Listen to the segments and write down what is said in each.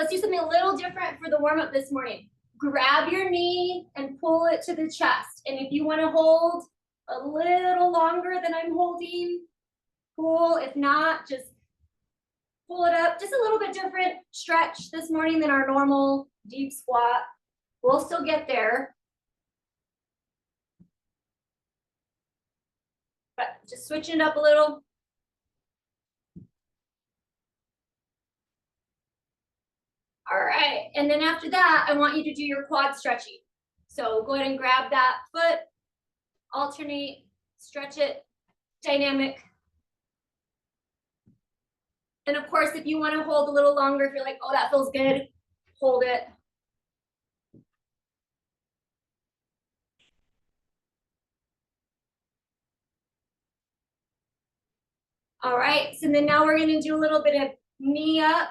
let's do something a little different for the warm-up this morning. Grab your knee and pull it to the chest. And if you want to hold a little longer than I'm holding, cool. If not, just pull it up. Just a little bit different stretch this morning than our normal deep squat. We'll still get there. But just switching it up a little. All right, and then after that, I want you to do your quad stretching. So go ahead and grab that foot, alternate, stretch it, dynamic. And of course, if you want to hold a little longer, if you're like, oh, that feels good, hold it. All right, so then now we're gonna do a little bit of knee up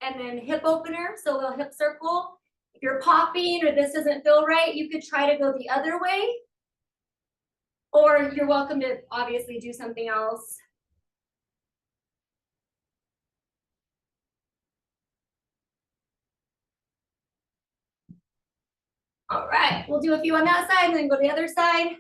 and then hip opener, so a little hip circle. If you're popping or this doesn't feel right, you could try to go the other way. Or you're welcome to obviously do something else. All right, we'll do a few on that side and then go to the other side.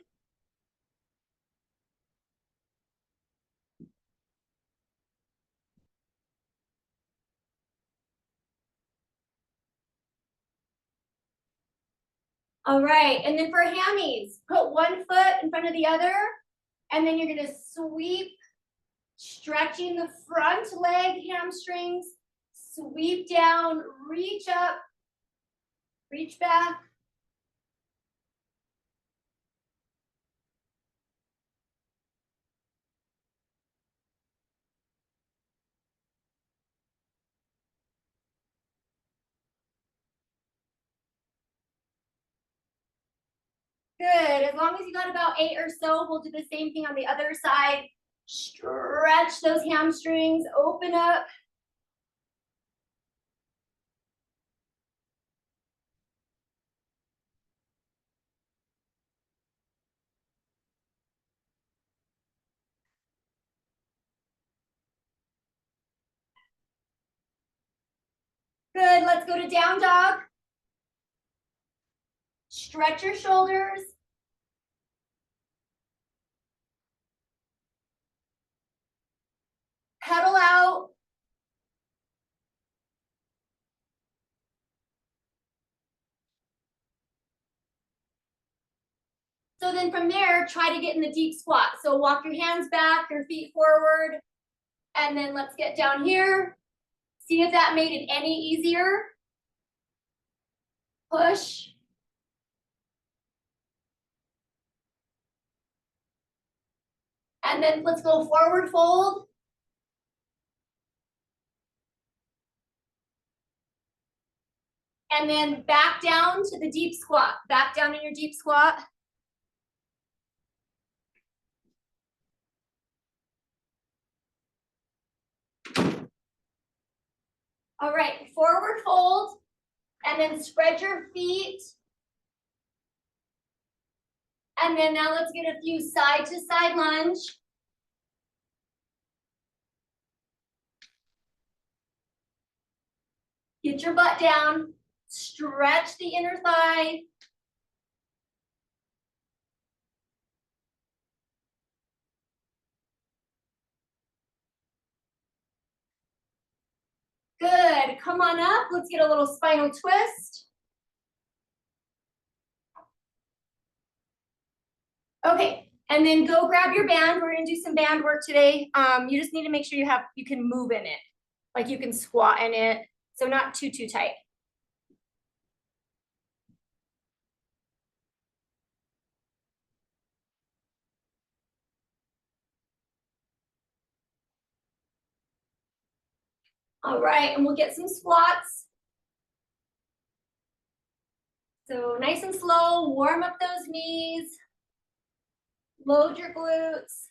All right, and then for hammies, put one foot in front of the other, and then you're gonna sweep, stretching the front leg hamstrings, sweep down, reach up, reach back. Good, as long as you got about 8 or so, we'll do the same thing on the other side. Stretch those hamstrings, open up. Good, let's go to down dog. Stretch your shoulders. Pedal out. So then from there, try to get in the deep squat. So walk your hands back, your feet forward, and then let's get down here. See if that made it any easier. Push. And then let's go forward fold. And then back down to the deep squat. Back down in your deep squat. All right, forward fold. And then spread your feet. And then now let's get a few side to side lunge. Get your butt down. Stretch the inner thigh. Good, come on up. Let's get a little spinal twist. Okay, and then go grab your band. We're gonna do some band work today. You just need to make sure you can move in it. Like you can squat in it. So not too tight. All right, and we'll get some squats. So nice and slow, warm up those knees. Load your glutes.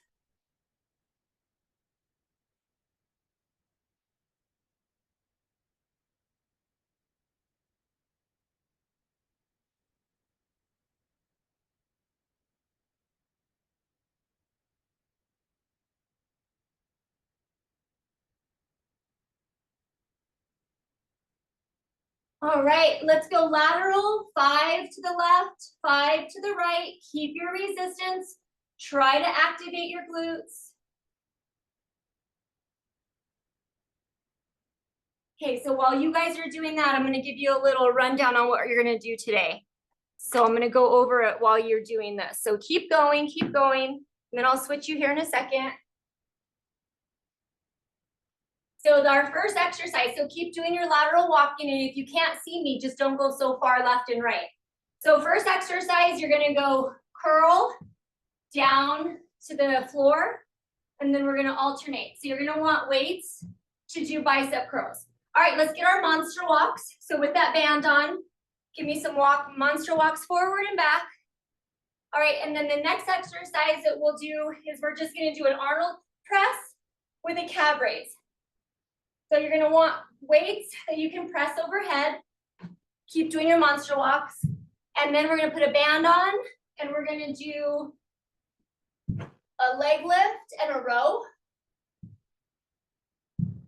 All right, let's go lateral, 5 to the left, 5 to the right. Keep your resistance. Try to activate your glutes. Okay, so while you guys are doing that, I'm gonna give you a little rundown on what you're gonna do today. So I'm gonna go over it while you're doing this. So keep going, and then I'll switch you here in a second. So our first exercise, so keep doing your lateral walking, and if you can't see me, just don't go so far left and right. So first exercise, you're gonna go curl down to the floor, and then we're gonna alternate. So you're gonna want weights to do bicep curls. All right, let's get our monster walks. So with that band on, give me some monster walks forward and back. All right, and then the next exercise that we'll do is we're just gonna do an Arnold press with a calf raise. So you're gonna want weights that you can press overhead. Keep doing your monster walks. And then we're gonna put a band on, and we're gonna do a leg lift and a row.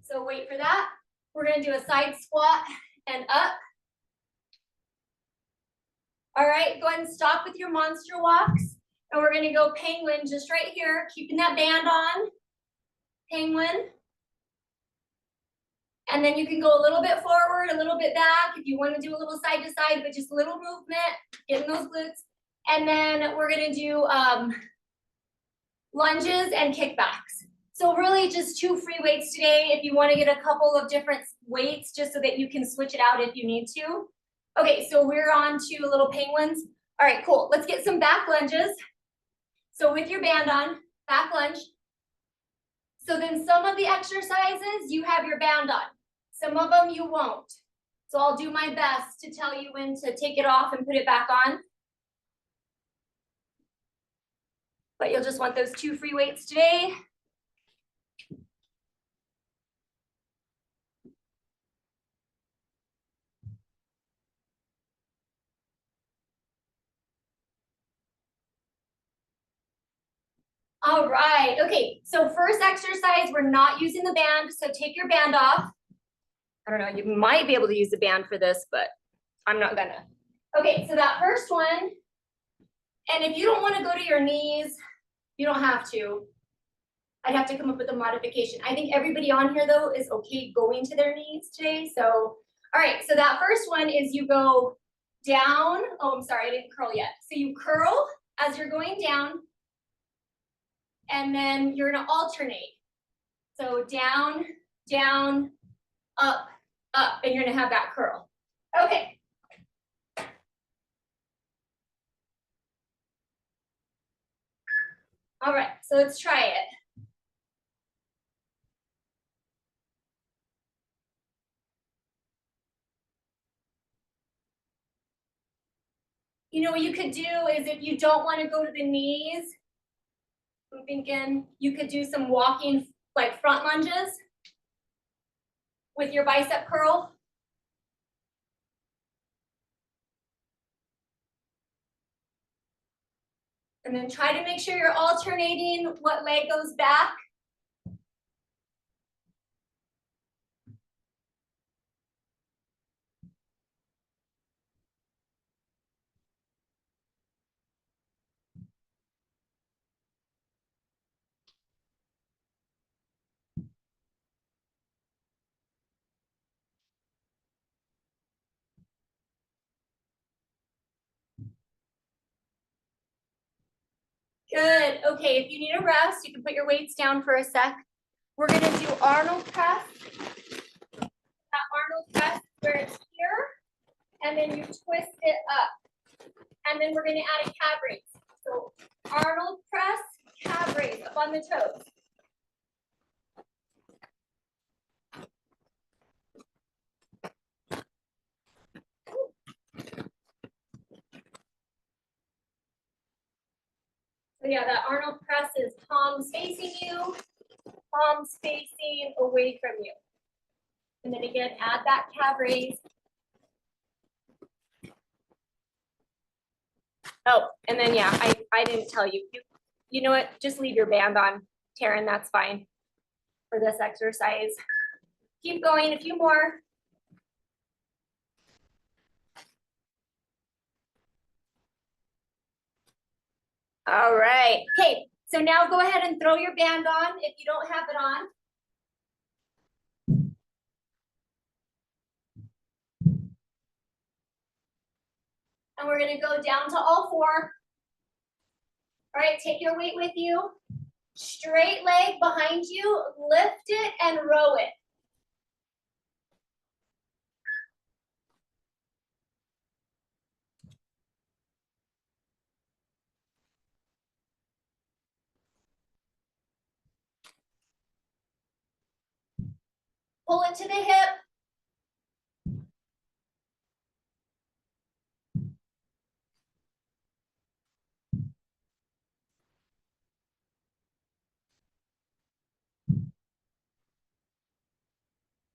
So wait for that. We're gonna do a side squat and up. All right, go ahead and stop with your monster walks. And we're gonna go penguin just right here, keeping that band on. Penguin. And then you can go a little bit forward, a little bit back, if you wanna do a little side to side, but just a little movement, getting those glutes. And then we're gonna do lunges and kickbacks. So really just 2 free weights today if you wanna get a couple of different weights just so that you can switch it out if you need to. Okay, so we're on to little penguins. All right, cool. Let's get some back lunges. So with your band on, back lunge. So then some of the exercises, you have your band on. Some of them you won't. So I'll do my best to tell you when to take it off and put it back on. But you'll just want those 2 free weights today. All right, okay, so first exercise, we're not using the band, so take your band off. I don't know, you might be able to use the band for this, but I'm not gonna. Okay, so that first one, and if you don't wanna go to your knees, you don't have to. I'd have to come up with a modification. I think everybody on here though is okay going to their knees today, so. All right, so that first one is you go down, oh, I'm sorry, I didn't curl yet. So you curl as you're going down, and then you're gonna alternate. So down, down, up, up, and you're gonna have that curl. Okay. All right, so let's try it. You know what you could do is if you don't wanna go to the knees, I'm thinking you could do some walking, like front lunges with your bicep curl. And then try to make sure you're alternating what leg goes back. Good, okay, if you need a rest, you can put your weights down for a sec. We're gonna do Arnold press. That Arnold press where it's here, and then you twist it up. And then we're gonna add a calf raise. So Arnold press, calf raise up on the toes. So yeah, that Arnold press is palms facing you, palms facing away from you. And then again, add that calf raise. Oh, and then yeah, I didn't tell you. You know what? Just leave your band on, Taryn, that's fine for this exercise. Keep going, a few more. All right. Okay, so now go ahead and throw your band on if you don't have it on. And we're gonna go down to all four. All right, take your weight with you. Straight leg behind you, lift it and row it. Pull it to the hip.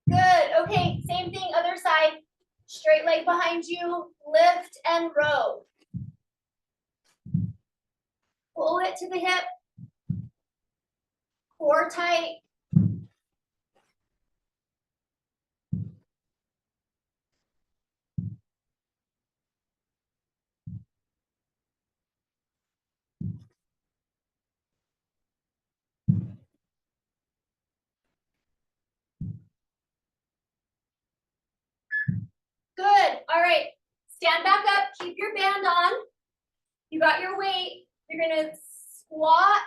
Good, okay, same thing, other side. Straight leg behind you, lift and row. Pull it to the hip. Core tight. Good, all right. Stand back up, keep your band on. You got your weight. You're gonna squat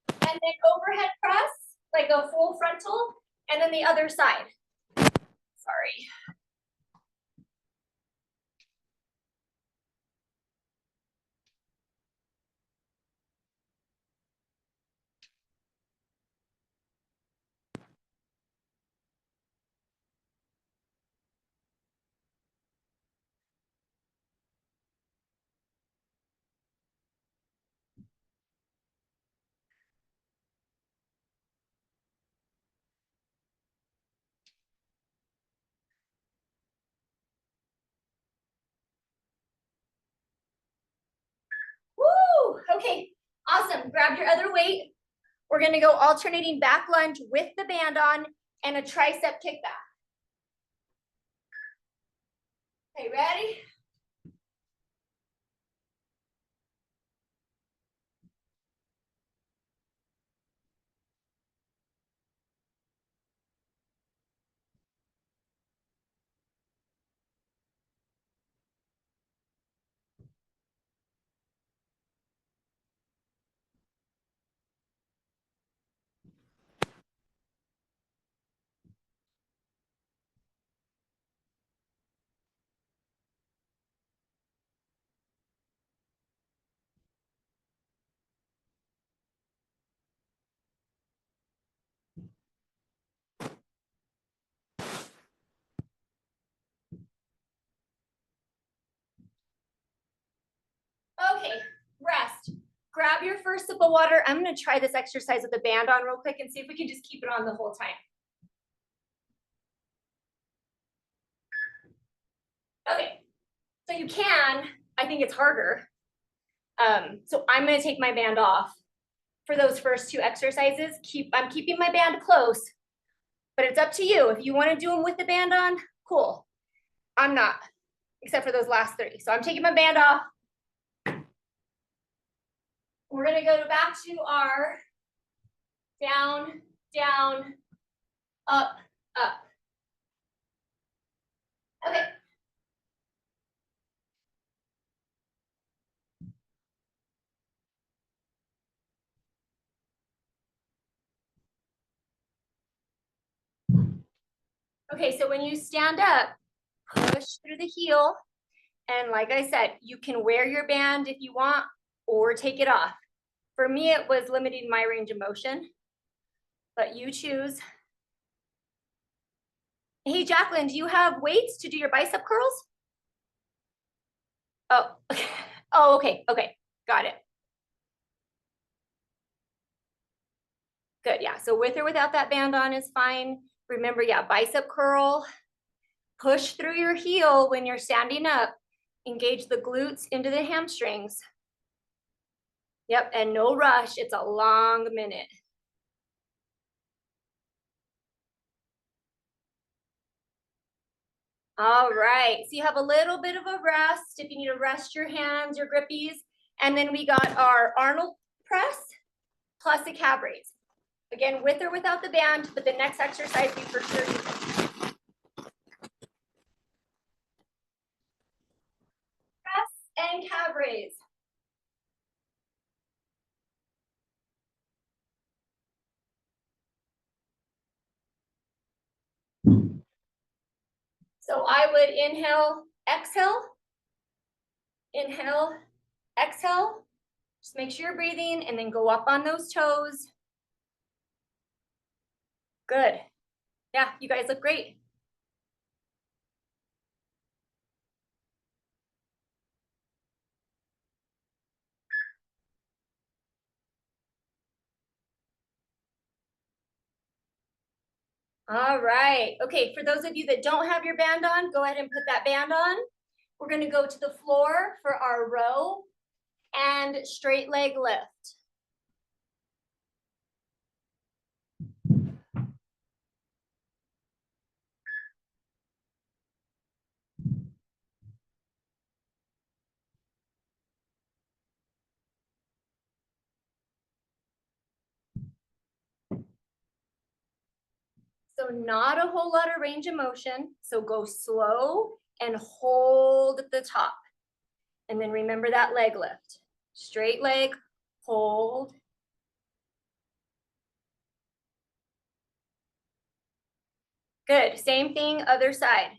and then overhead press, like a full frontal, and then the other side. Sorry. Woo! Okay, awesome. Grab your other weight. We're gonna go alternating back lunge with the band on and a tricep kickback. Okay, ready? Okay, rest. Grab your first sip of water. I'm gonna try this exercise with the band on real quick and see if we can just keep it on the whole time. Okay, so you can, I think it's harder. So I'm gonna take my band off for those first two exercises. I'm keeping my band close, but it's up to you. If you wanna do them with the band on, cool. I'm not, except for those last three. So I'm taking my band off. We're gonna go back to our down, down, up, up. Okay. Okay, so when you stand up, push through the heel. And like I said, you can wear your band if you want or take it off. For me, it was limiting my range of motion, but you choose. Hey, Jacqueline, do you have weights to do your bicep curls? Oh, oh, okay, okay, got it. Good, yeah, so with or without that band on is fine. Remember, yeah, bicep curl, push through your heel when you're standing up, engage the glutes into the hamstrings. Yep, and no rush, it's a long minute. All right, so you have a little bit of a rest if you need to rest your hands, your grippies, And then we got our Arnold press plus a calf raise. Again, with or without the band, but the next exercise we for sure use. Press and calf raise. So I would inhale, exhale, exhale. Just make sure you're breathing and then go up on those toes. Good. Yeah, you guys look great. All right. Okay, for those of you that don't have your band on, go ahead and put that band on. We're going to go to the floor for our row and straight leg lift. So not a whole lot of range of motion. So go slow and hold at the top. And then remember that leg lift. Straight leg, hold. Good. Same thing, other side.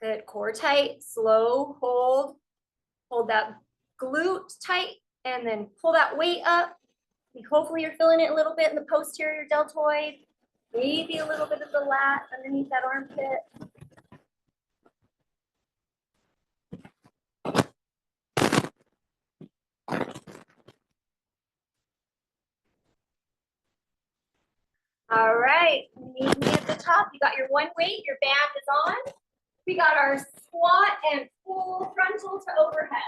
Good. Core tight, slow, hold. Hold that glute tight and then pull that weight up. Hopefully you're feeling it a little bit in the posterior deltoid, maybe a little bit of the lat underneath that armpit. All right, meet me at the top. You got your one weight, your band is on. We got our squat and full frontal to overhead.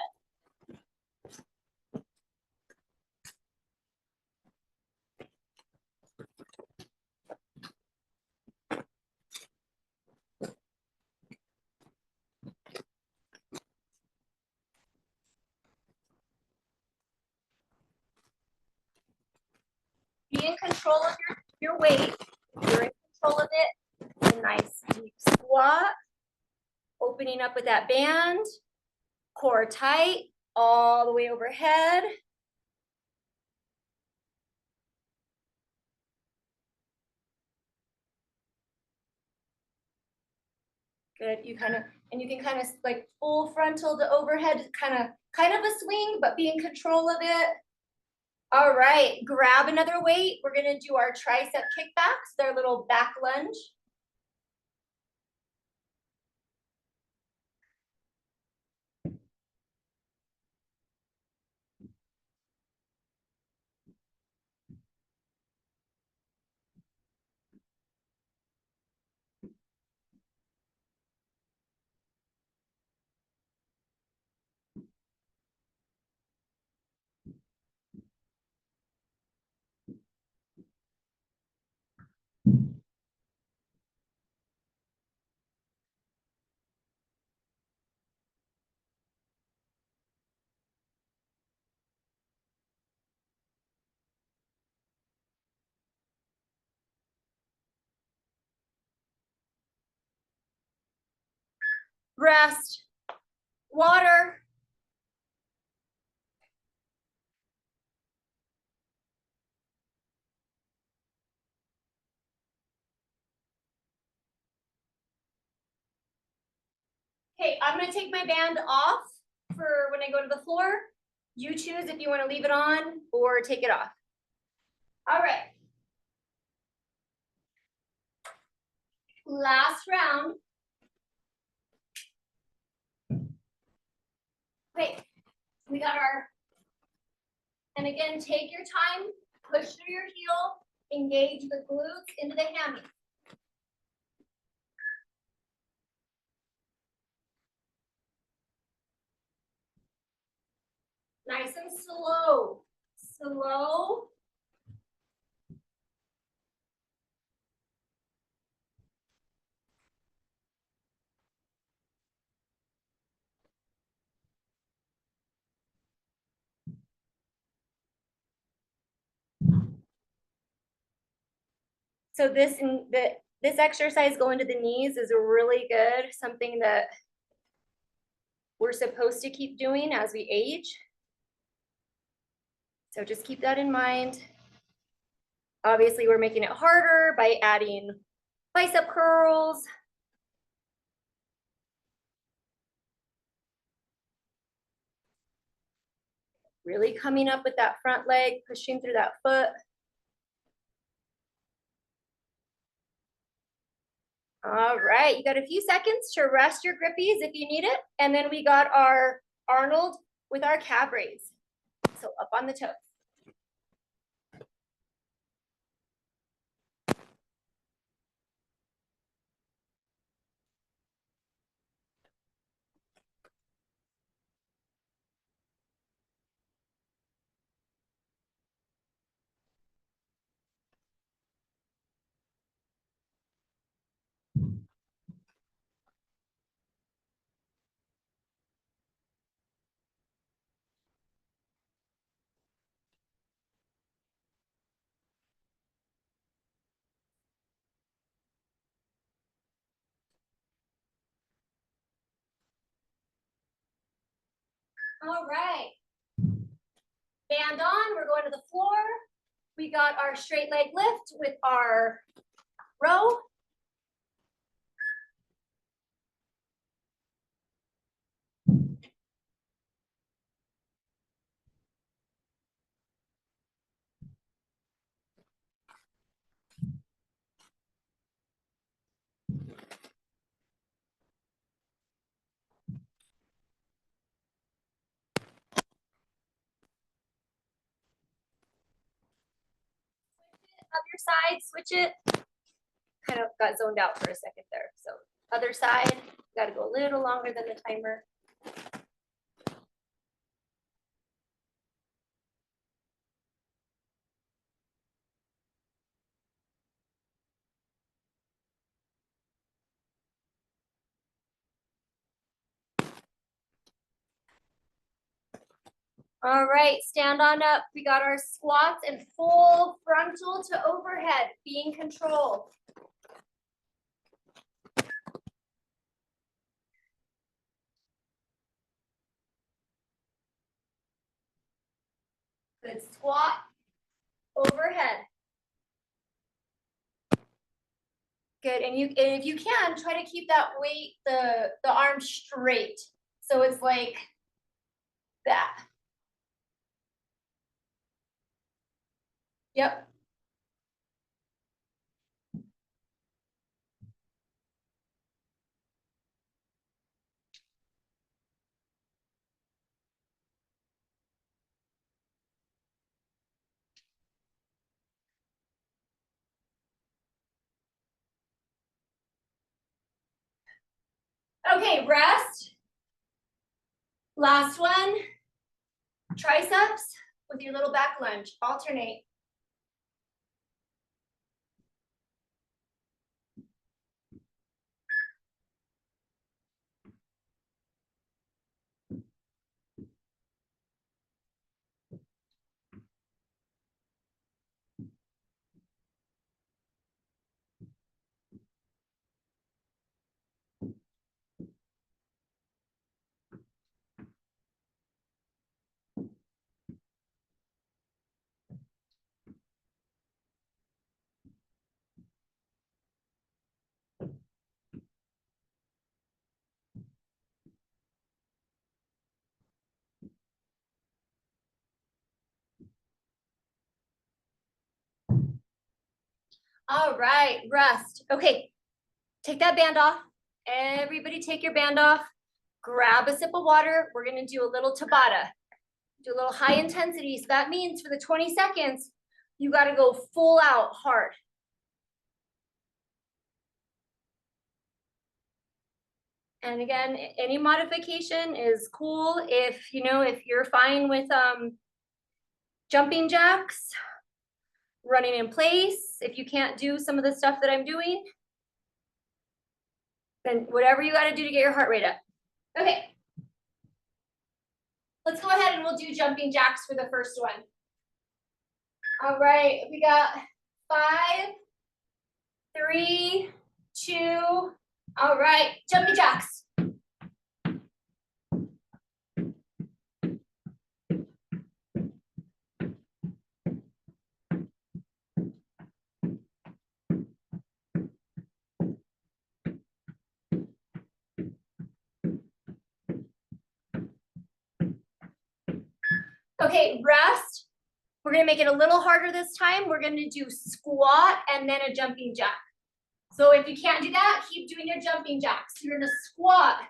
Be in control of your weight. You're in control of it. A nice deep squat. Opening up with that band. Core tight, all the way overhead. Good. You can kind of like full frontal to overhead, kind of a swing, but be in control of it. All right, grab another weight. We're gonna do our tricep kickbacks, their little back lunge. Rest, water. Okay, I'm gonna take my band off for when I go to the floor. You choose if you wanna leave it on or take it off. All right. Last round. Okay, we got our, and again, take your time, push through your heel, engage the glutes into the hammy. Nice and slow, slow. So this exercise going to the knees is really good, something that we're supposed to keep doing as we age. So just keep that in mind. Obviously, we're making it harder by adding bicep curls. Really coming up with that front leg, pushing through that foot. All right, you got a few seconds to rest your grippies if you need it. And then we got our Arnold with our calf raise. So up on the toes. All right. Band on, we're going to the floor. We got our straight leg lift with our row. Other side, switch it. Kind of got zoned out for a second there. So other side, got to go a little longer than the timer. All right, stand on up. We got our squats and full frontal to overhead, being controlled. Good squat, overhead. Good, and if you can, try to keep that weight, the arm straight. So it's like that. Yep. Okay, rest. Last one. Triceps with your little back lunge. Alternate. All right, rest. Okay, take that band off. Everybody take your band off. Grab a sip of water. We're gonna do a little Tabata. Do a little high intensity. So that means for the 20 seconds, you gotta go full out hard. And again, any modification is cool. If you're fine with jumping jacks, running in place, if you can't do some of the stuff that I'm doing, then whatever you got to do to get your heart rate up. Okay. Let's go ahead and we'll do jumping jacks for the first one. All right, we got 5, 3, 2, all right, jumping jacks. Okay, rest. We're gonna make it a little harder this time. We're gonna do squat and then a jumping jack. So if you can't do that, keep doing your jumping jacks. You're gonna squat.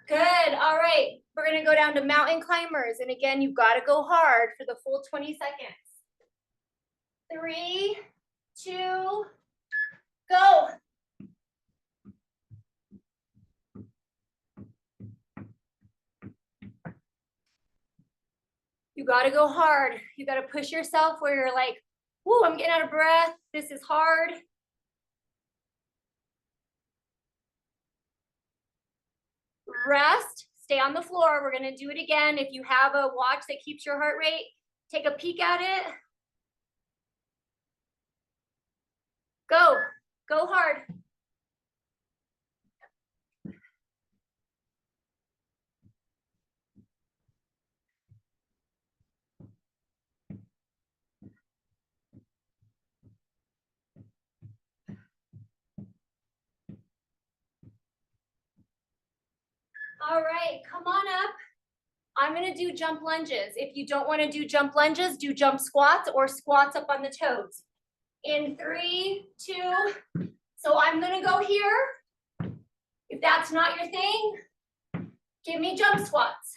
Good, all right. We're gonna go down to mountain climbers. And again, you've gotta go hard for the full 20 seconds. 3, 2, go. You gotta go hard. You gotta push yourself where you're like, whoo, I'm getting out of breath. This is hard. Rest, stay on the floor. We're gonna do it again. If you have a watch that keeps your heart rate, take a peek at it. Go, go hard. All right, come on up. I'm gonna do jump lunges. If you don't wanna do jump lunges, do jump squats or squats up on the toes. In 3, 2, so I'm gonna go here. If that's not your thing, give me jump squats.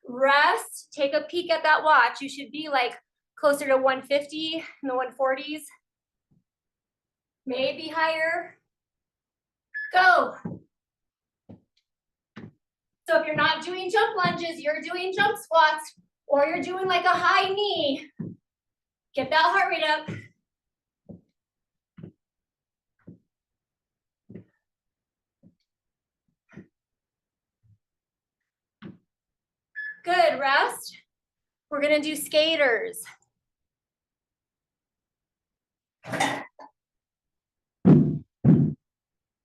Rest, take a peek at that watch. You should be like closer to 150 in the 140s. Maybe higher. Go. So if you're not doing jump lunges, you're doing jump squats, or you're doing like a high knee. Get that heart rate up. Good, rest. We're gonna do skaters.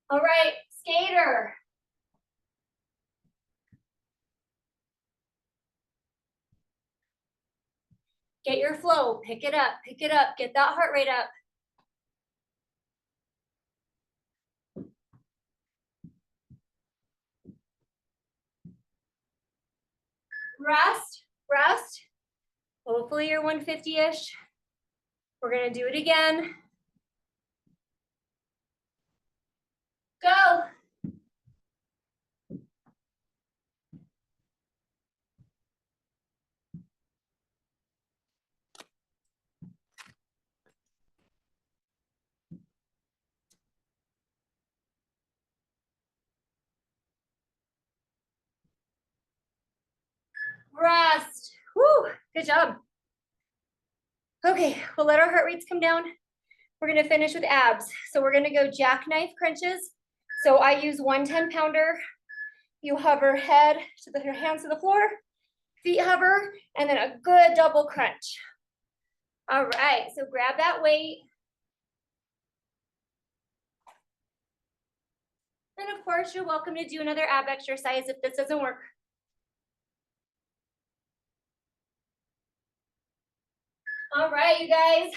All right, skater. Get your flow, pick it up, get that heart rate up. Rest, rest. Hopefully you're 150-ish. We're gonna do it again. Go. Rest. Woo, good job. Okay, we'll let our heart rates come down. We're gonna finish with abs. So we're gonna go jackknife crunches. So I use 1 10-pounder. You hover head to the hands to the floor, feet hover, and then a good double crunch. All right, so grab that weight. And of course, you're welcome to do another ab exercise if this doesn't work. All right, you guys.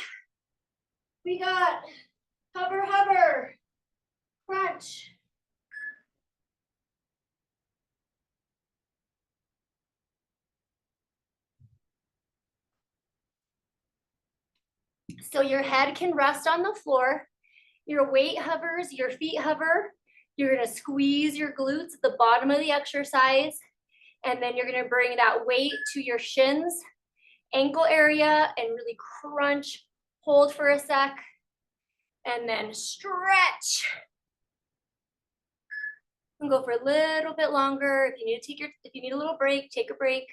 We got hover, hover, crunch. So your head can rest on the floor. Your weight hovers, your feet hover. You're gonna squeeze your glutes at the bottom of the exercise. And then you're gonna bring that weight to your shins, ankle area, and really crunch, hold for a sec. And then stretch. And go for a little bit longer. If you need a little break, take a break.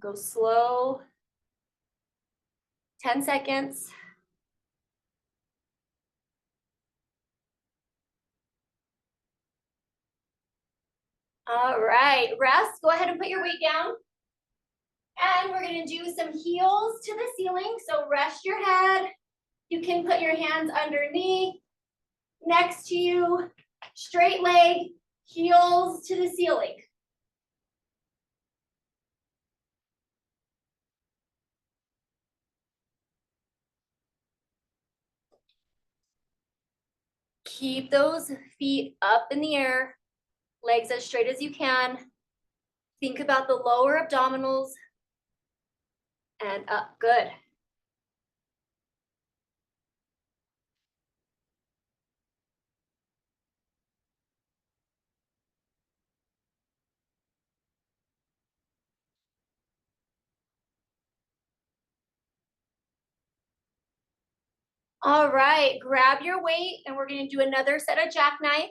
Go slow. 10 seconds. All right, rest. Go ahead and put your weight down. And we're gonna do some heels to the ceiling. So rest your head. You can put your hands underneath, next to you, straight leg, heels to the ceiling. Keep those feet up in the air, legs as straight as you can. Think about the lower abdominals and up, good. All right, grab your weight and we're gonna do another set of jackknife.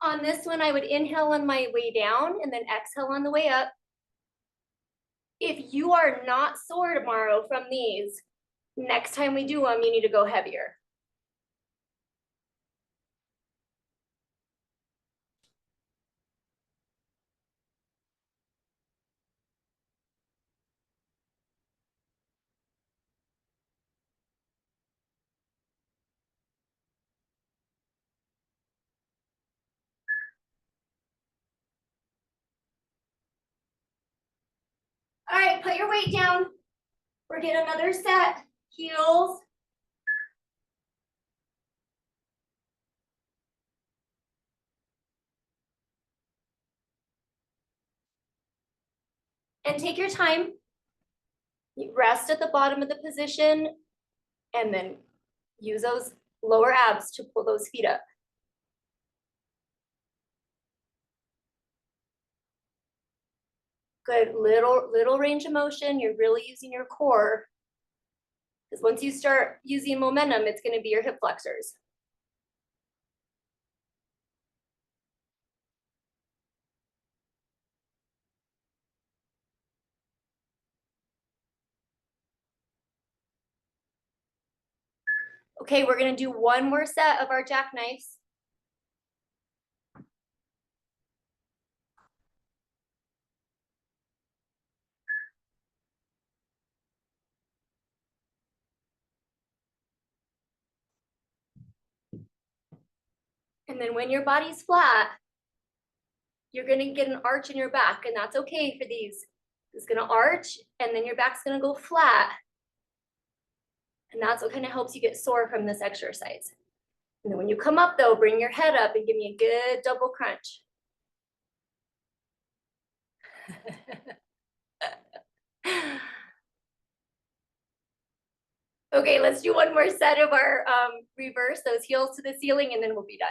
On this one, I would inhale on my way down and then exhale on the way up. If you are not sore tomorrow from these, next time we do them, you need to go heavier. All right, put your weight down. We're getting another set, heels. And take your time. Rest at the bottom of the position and then use those lower abs to pull those feet up. Good, little range of motion. You're really using your core. Because once you start using momentum, it's gonna be your hip flexors. Okay, we're gonna do one more set of our jackknives. And then when your body's flat, you're gonna get an arch in your back, and that's okay for these. It's gonna arch, and then your back's gonna go flat. And that's what kind of helps you get sore from this exercise. And then when you come up though, bring your head up and give me a good double crunch. Okay, let's do one more set of our reverse, those heels to the ceiling, and then we'll be done.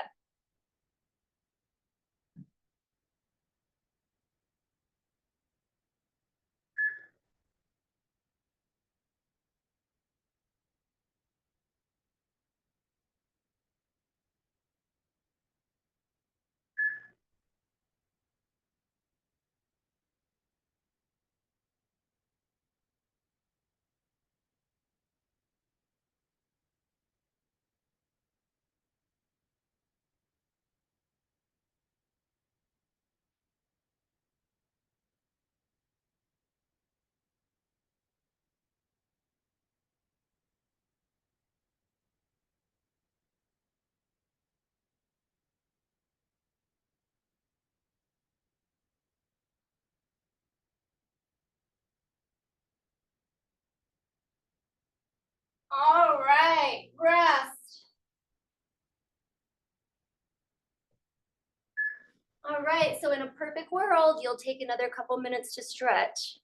All right, rest. All right, so in a perfect world, you'll take another couple minutes to stretch.